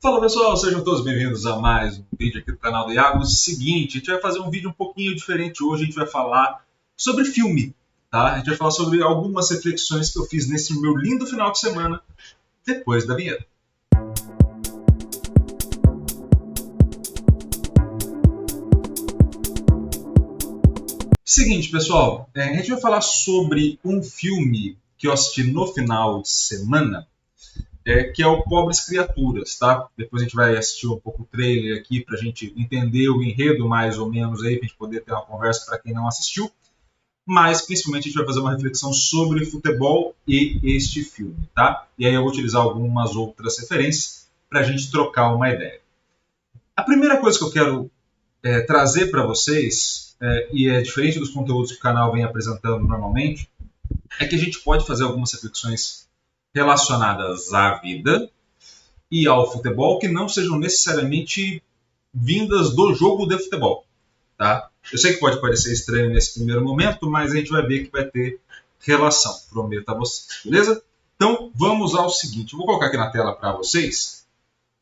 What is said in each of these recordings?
Fala pessoal, sejam todos bem-vindos a mais um vídeo aqui do canal do Iago. Seguinte, a gente vai fazer um vídeo um pouquinho diferente hoje, a gente vai falar sobre filme, tá? A gente vai falar sobre algumas reflexões que eu fiz nesse meu lindo final de semana, depois da vinheta. Seguinte, pessoal, a gente vai falar sobre um filme que eu assisti no final de semana, que é o Pobres Criaturas, tá? Depois a gente vai assistir um pouco o trailer aqui para a gente entender o enredo mais ou menos aí, para a gente poder ter uma conversa para quem não assistiu. Mas principalmente a gente vai fazer uma reflexão sobre futebol e este filme, tá? E aí eu vou utilizar algumas outras referências para a gente trocar uma ideia. A primeira coisa que eu quero trazer para vocês, e é diferente dos conteúdos que o canal vem apresentando normalmente, é que a gente pode fazer algumas reflexões relacionadas à vida e ao futebol que não sejam necessariamente vindas do jogo de futebol, tá? Eu sei que pode parecer estranho nesse primeiro momento, mas a gente vai ver que vai ter relação, prometo a vocês, beleza? Então vamos ao seguinte, eu vou colocar aqui na tela para vocês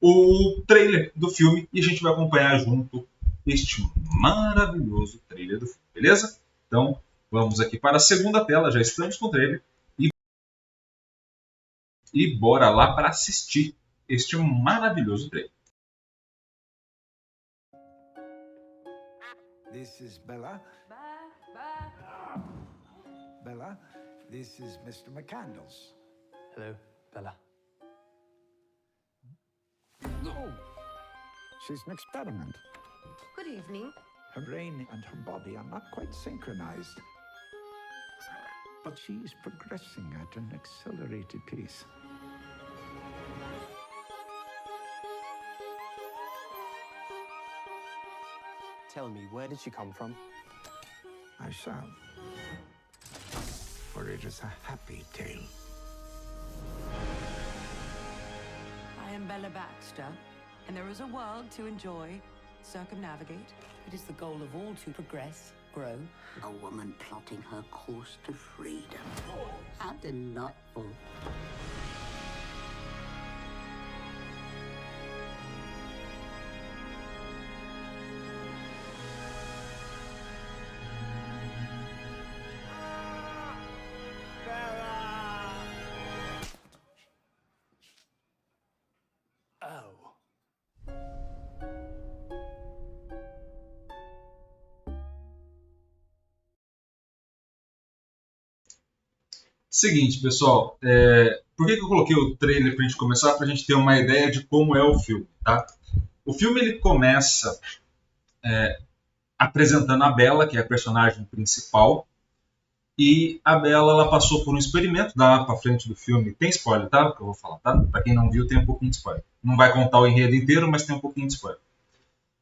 o trailer do filme e a gente vai acompanhar junto este maravilhoso trailer do filme, beleza? Então vamos aqui para a segunda tela, já estamos com o trailer e bora lá para assistir este maravilhoso trailer. This is Bella. Bella, this is Mr. McCandles. Hello, Bella. Oh, she's an experiment. Good evening. Her brain and her body are not quite synchronized. But she is progressing at an accelerated pace. Tell me, where did she come from? I shall. For it is a happy tale. I am Bella Baxter, and there is a world to enjoy, circumnavigate. It is the goal of all to progress, grow. A woman plotting her course to freedom. How delightful. Oh. Seguinte, pessoal, por que eu coloquei o trailer para a gente começar? Para a gente ter uma ideia de como é o filme, tá? O filme ele começa apresentando a Bella, que é a personagem principal, e a Bella ela passou por um experimento, lá para frente do filme, tem spoiler, tá? Que eu vou falar, tá? Para quem não viu, tem um pouquinho de spoiler. Não vai contar o enredo inteiro, mas tem um pouquinho de spoiler.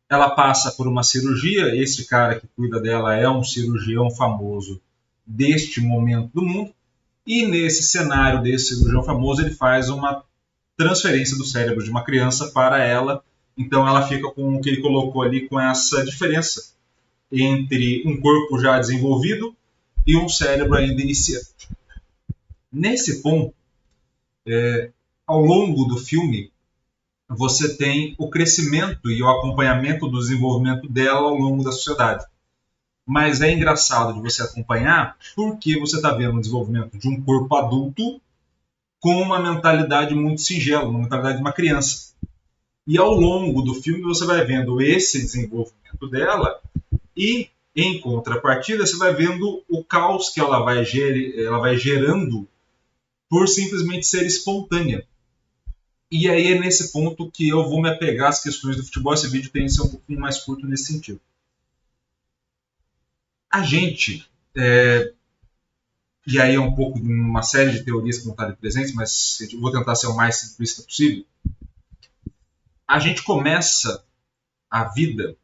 Ela passa por uma cirurgia, esse cara que cuida dela é um cirurgião famoso deste momento do mundo, e nesse cenário desse cirurgião famoso ele faz uma transferência do cérebro de uma criança para ela, então ela fica com o que ele colocou ali, com essa diferença entre um corpo já desenvolvido e um cérebro ainda iniciante. Nesse ponto, ao longo do filme, você tem o crescimento e o acompanhamento do desenvolvimento dela ao longo da sociedade. Mas é engraçado de você acompanhar porque você está vendo o desenvolvimento de um corpo adulto com uma mentalidade muito singela, uma mentalidade de uma criança. E ao longo do filme você vai vendo esse desenvolvimento dela e, em contrapartida, você vai vendo o caos que ela vai gerando por simplesmente ser espontânea. E aí é nesse ponto que eu vou me apegar às questões do futebol. Esse vídeo tem que ser um pouquinho mais curto nesse sentido. A gente, e aí é um pouco de uma série de teorias que não estão ali presentes, mas eu vou tentar ser o mais simplista possível. A gente começa a vida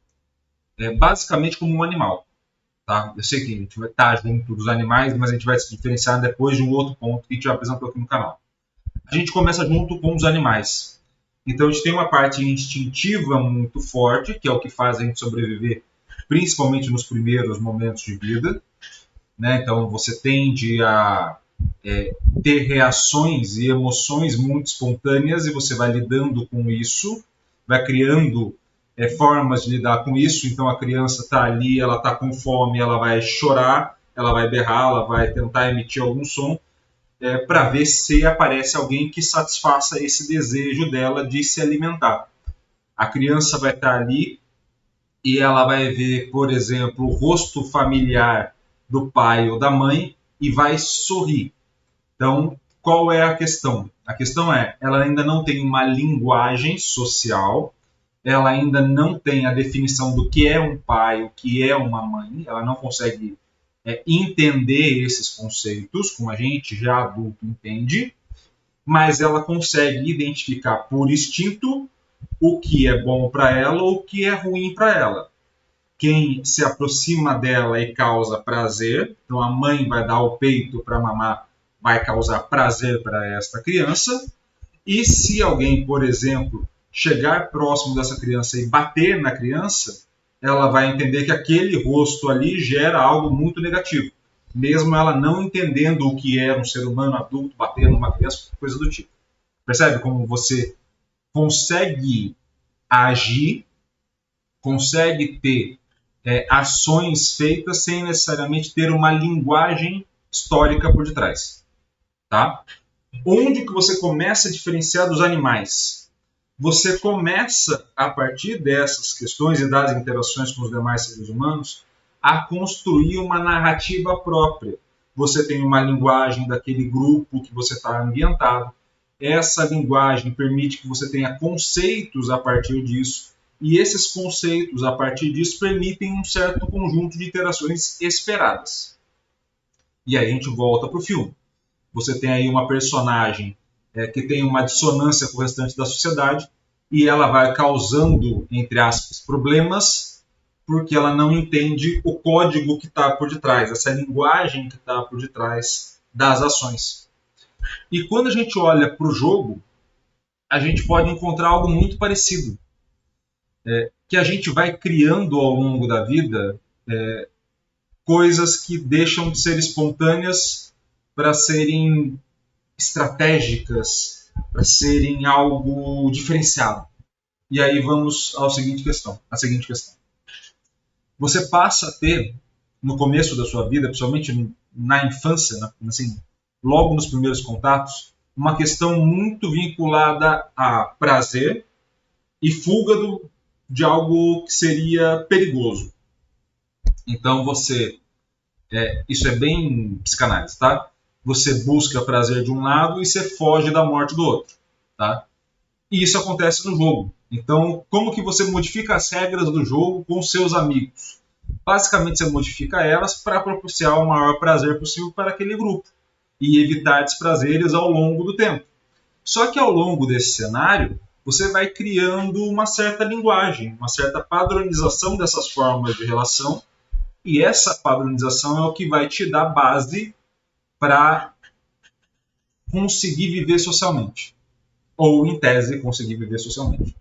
basicamente como um animal. Tá? Eu sei que a gente vai estar junto dos animais, mas a gente vai se diferenciar depois de um outro ponto que a gente já apresentou aqui no canal. A gente começa junto com os animais. Então a gente tem uma parte instintiva muito forte, que é o que faz a gente sobreviver, principalmente nos primeiros momentos de vida. Né? Então você tende a ter reações e emoções muito espontâneas, e você vai lidando com isso, vai criando formas de lidar com isso. Então a criança está ali, ela está com fome, ela vai chorar, ela vai berrar, ela vai tentar emitir algum som, para ver se aparece alguém que satisfaça esse desejo dela de se alimentar. A criança vai estar ali e ela vai ver, por exemplo, o rosto familiar do pai ou da mãe e vai sorrir. Então, qual é a questão? A questão é, ela ainda não tem uma linguagem social, ela ainda não tem a definição do que é um pai, o que é uma mãe, ela não consegue entender esses conceitos, como a gente já adulto entende, mas ela consegue identificar por instinto o que é bom para ela ou o que é ruim para ela. Quem se aproxima dela e causa prazer, então a mãe vai dar o peito para mamar, vai causar prazer para esta criança. E se alguém, por exemplo, chegar próximo dessa criança e bater na criança, ela vai entender que aquele rosto ali gera algo muito negativo, mesmo ela não entendendo o que é um ser humano adulto bater numa criança, coisa do tipo. Percebe como você consegue agir, consegue ter ações feitas sem necessariamente ter uma linguagem histórica por detrás, tá? Onde que você começa a diferenciar dos animais? Você começa, a partir dessas questões e das interações com os demais seres humanos, a construir uma narrativa própria. Você tem uma linguagem daquele grupo que você está ambientado. Essa linguagem permite que você tenha conceitos a partir disso. E esses conceitos, a partir disso, permitem um certo conjunto de interações esperadas. E aí a gente volta para o filme. Você tem aí uma personagem que tem uma dissonância com o restante da sociedade e ela vai causando, entre aspas, problemas porque ela não entende o código que está por detrás, essa linguagem que está por detrás das ações. E quando a gente olha para o jogo, a gente pode encontrar algo muito parecido, que a gente vai criando ao longo da vida coisas que deixam de ser espontâneas para serem estratégicas, para serem algo diferenciado. E aí vamos à seguinte questão. Você passa a ter, no começo da sua vida, principalmente na infância, assim, logo nos primeiros contatos, uma questão muito vinculada a prazer e fuga de algo que seria perigoso. Então isso é bem psicanálise, tá? Você busca prazer de um lado e você foge da morte do outro, tá? E isso acontece no jogo. Então, como que você modifica as regras do jogo com seus amigos? Basicamente, você modifica elas para propiciar o maior prazer possível para aquele grupo e evitar desprazeres ao longo do tempo. Só que ao longo desse cenário, você vai criando uma certa linguagem, uma certa padronização dessas formas de relação, e essa padronização é o que vai te dar base para conseguir viver socialmente. Ou, em tese, conseguir viver socialmente.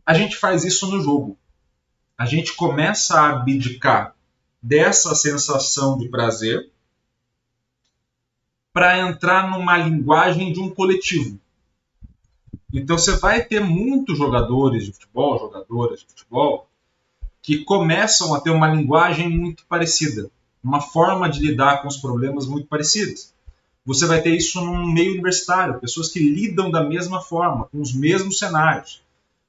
A gente faz isso no jogo. A gente começa a abdicar dessa sensação de prazer para entrar numa linguagem de um coletivo. Então você vai ter muitos jogadores de futebol, jogadoras de futebol, que começam a ter uma linguagem muito parecida, uma forma de lidar com os problemas muito parecidas. Você vai ter isso no meio universitário, pessoas que lidam da mesma forma, com os mesmos cenários.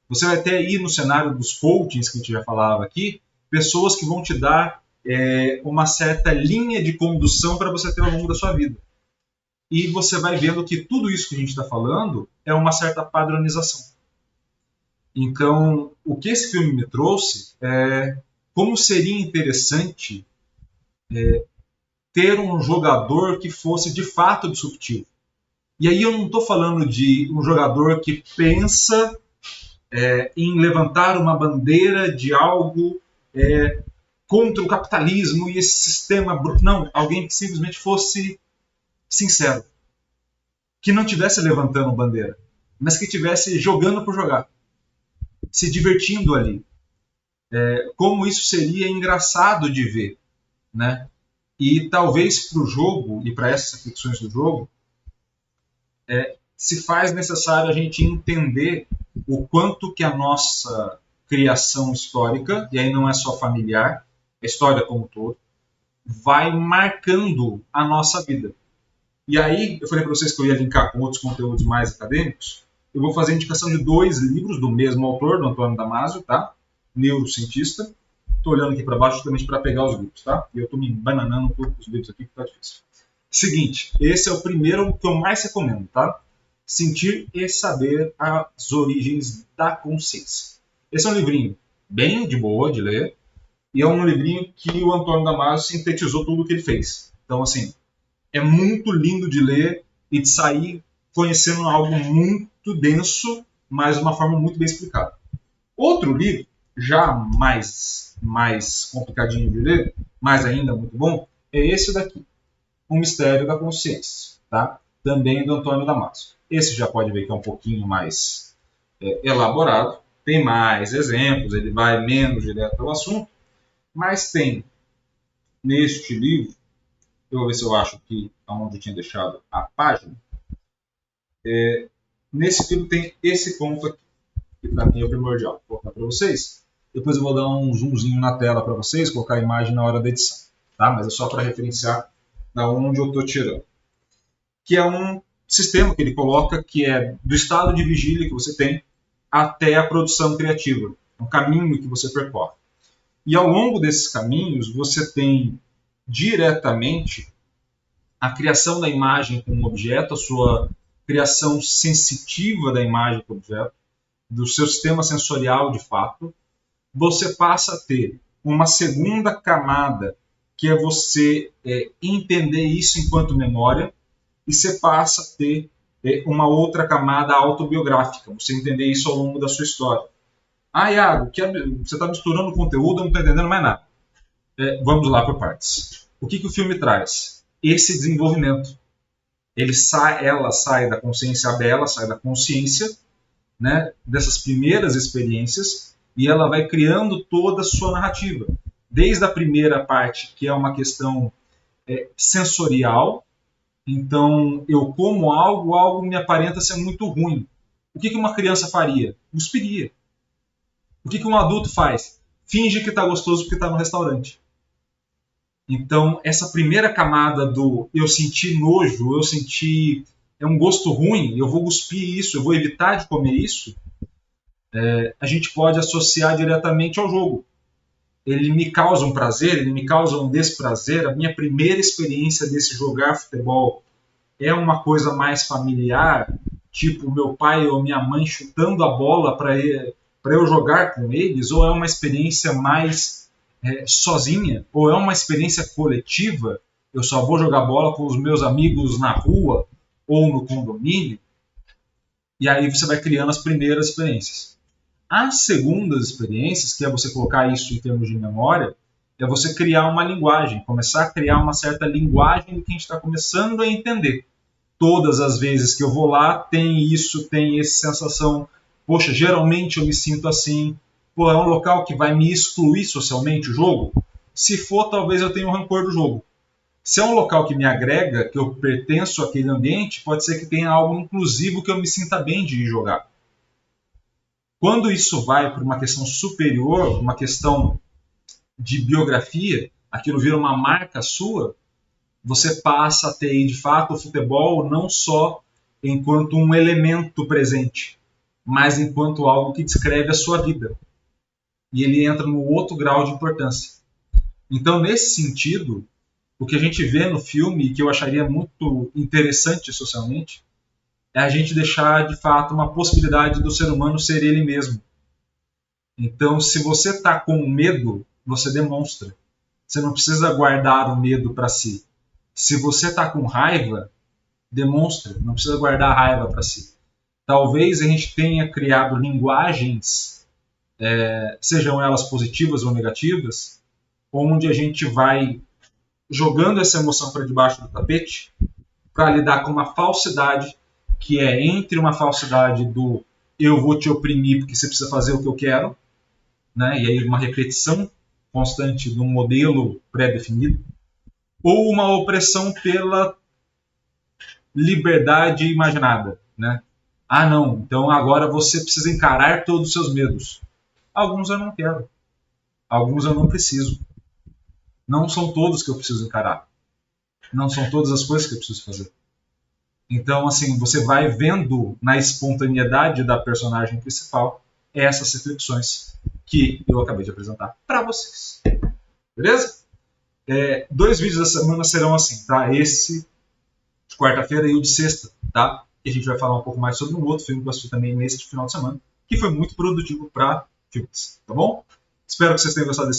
Você vai ter aí no cenário dos coachings, que a gente já falava aqui, pessoas que vão te dar uma certa linha de condução para você ter ao longo da sua vida. E você vai vendo que tudo isso que a gente está falando é uma certa padronização. Então, o que esse filme me trouxe é como seria interessante ter um jogador que fosse de fato disruptivo. E aí eu não estou falando de um jogador que pensa em levantar uma bandeira de algo contra o capitalismo e esse sistema bruto. Não, alguém que simplesmente fosse sincero. Que não estivesse levantando bandeira, mas que estivesse jogando por jogar. Se divertindo ali. Como isso seria engraçado de ver, né? E talvez para o jogo e para essas reflexões do jogo, se faz necessário a gente entender o quanto que a nossa criação histórica, e aí não é só familiar, a história como um todo, vai marcando a nossa vida. E aí, eu falei para vocês que eu ia linkar com outros conteúdos mais acadêmicos. Eu vou fazer a indicação de 2 livros do mesmo autor, do Antônio Damasio, tá? Neurocientista. Estou olhando aqui para baixo justamente para pegar os livros, tá? E eu estou me bananando um pouco com os livros aqui, que tá difícil. Seguinte, esse é o primeiro que eu mais recomendo, tá? Sentir e Saber as Origens da Consciência. Esse é um livrinho bem de boa de ler, e é um livrinho que o Antônio Damasio sintetizou tudo o que ele fez. Então, assim, é muito lindo de ler e de sair conhecendo algo muito denso, mas de uma forma muito bem explicada. Outro livro, já mais complicadinho de ler, mas ainda muito bom, é esse daqui, O Mistério da Consciência, tá? Também do Antônio Damasio. Esse já pode ver que é um pouquinho mais elaborado, tem mais exemplos, ele vai menos direto ao assunto, mas tem neste livro, eu vou ver se eu acho aqui onde eu tinha deixado a página, nesse livro tem esse ponto aqui, que para mim é o primordial. Vou colocar para vocês, depois eu vou dar um zoomzinho na tela para vocês, colocar a imagem na hora da edição, tá? Mas é só para referenciar da onde eu estou tirando. Que é um sistema que ele coloca que é do estado de vigília que você tem até a produção criativa. É um caminho que você percorre. E ao longo desses caminhos, você tem diretamente a criação da imagem com o objeto, a sua criação sensitiva da imagem com o objeto, do seu sistema sensorial de fato. Você passa a ter uma segunda camada, que é você entender isso enquanto memória, e você passa a ter uma outra camada autobiográfica, você entender isso ao longo da sua história. Ah, Iago, você está misturando o conteúdo, eu não estou entendendo mais nada. Vamos lá por partes. O que o filme traz? Esse desenvolvimento. Ela sai da consciência, a Bella sai da consciência, né, dessas primeiras experiências, e ela vai criando toda a sua narrativa. Desde a primeira parte, que é uma questão sensorial. Então, eu como algo me aparenta ser muito ruim. O que uma criança faria? Cuspiria. O que um adulto faz? Finge que está gostoso porque está no restaurante. Então, essa primeira camada do eu senti nojo, eu senti um gosto ruim, eu vou cuspir isso, eu vou evitar de comer isso, a gente pode associar diretamente ao jogo. Ele me causa um prazer, ele me causa um desprazer. A minha primeira experiência desse jogar futebol é uma coisa mais familiar, tipo meu pai ou minha mãe chutando a bola para eu jogar com eles, ou é uma experiência mais sozinha, ou é uma experiência coletiva, eu só vou jogar bola com os meus amigos na rua ou no condomínio, e aí você vai criando as primeiras experiências. As segundas experiências, que é você colocar isso em termos de memória, é você criar uma linguagem, começar a criar uma certa linguagem do que a gente está começando a entender. Todas as vezes que eu vou lá, tem isso, tem essa sensação, poxa, geralmente eu me sinto assim, pô, é um local que vai me excluir socialmente o jogo? Se for, talvez eu tenha um rancor do jogo. Se é um local que me agrega, que eu pertenço àquele ambiente, pode ser que tenha algo inclusivo que eu me sinta bem de ir jogar. Quando isso vai para uma questão superior, uma questão de biografia, aquilo vira uma marca sua, você passa a ter, de fato, o futebol não só enquanto um elemento presente, mas enquanto algo que descreve a sua vida. E ele entra no outro grau de importância. Então, nesse sentido, o que a gente vê no filme, que eu acharia muito interessante socialmente, é a gente deixar, de fato, uma possibilidade do ser humano ser ele mesmo. Então, se você está com medo, você demonstra. Você não precisa guardar o medo para si. Se você está com raiva, demonstra. Não precisa guardar a raiva para si. Talvez a gente tenha criado linguagens, sejam elas positivas ou negativas, onde a gente vai jogando essa emoção para debaixo do tapete para lidar com uma falsidade que é entre uma falsidade do eu vou te oprimir porque você precisa fazer o que eu quero, né? E aí uma repetição constante de um modelo pré-definido, ou uma opressão pela liberdade imaginada, né? Ah, não, então agora você precisa encarar todos os seus medos. Alguns eu não quero. Alguns eu não preciso. Não são todos que eu preciso encarar. Não são todas as coisas que eu preciso fazer. Então, assim, você vai vendo na espontaneidade da personagem principal essas reflexões que eu acabei de apresentar para vocês. Beleza? 2 vídeos da semana serão assim, tá? Esse de quarta-feira e o de sexta, tá? E a gente vai falar um pouco mais sobre um outro filme que eu assisti também neste final de semana, que foi muito produtivo para filmes, tá bom? Espero que vocês tenham gostado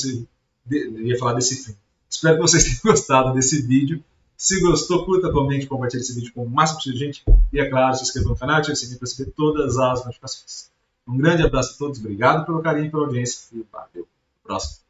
eu ia falar desse filme. Espero que vocês tenham gostado desse vídeo. Se gostou, curta, comente, compartilhe esse vídeo com o máximo possível de gente. E é claro, se inscreva no canal, ative o sininho para receber todas as notificações. Um grande abraço a todos, obrigado pelo carinho e pela audiência. E valeu. Até o próximo.